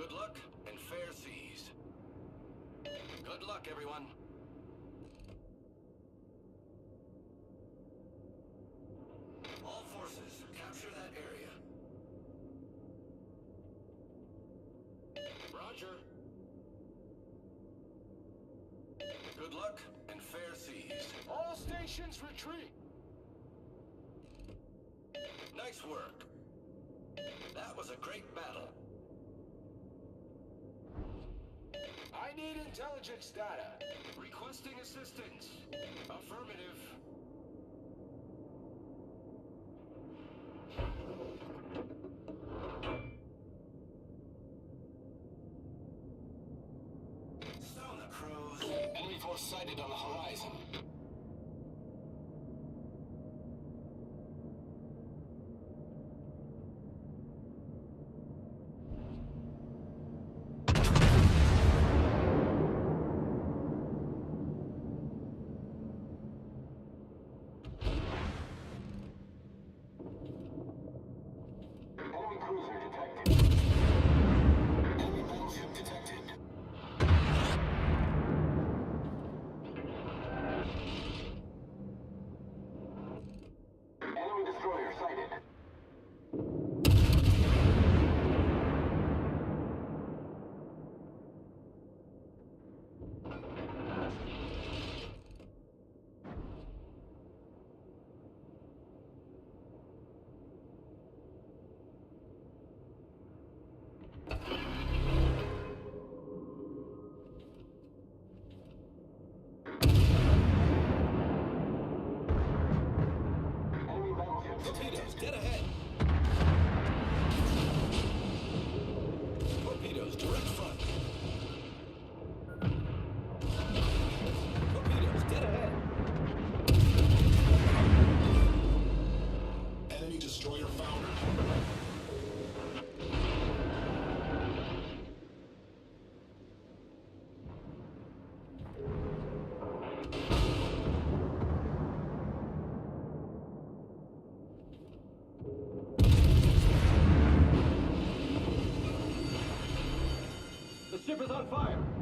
Good luck and fair seas. Good luck, everyone. All forces, capture that area. Roger. Good luck and fair seas. All stations retreat! Nice work. That was a great battle. I need intelligence data. Requesting assistance. Affirmative. Stone the crews. Enemy force sighted on the horizon. Enemy cruiser detected. Enemy battleship detected. Enemy destroyer sighted. Enemy battleship Torpedoes, detected. dead ahead. Torpedoes, direct front. Torpedoes, dead ahead. Enemy destroyer foundered. The ship is on fire!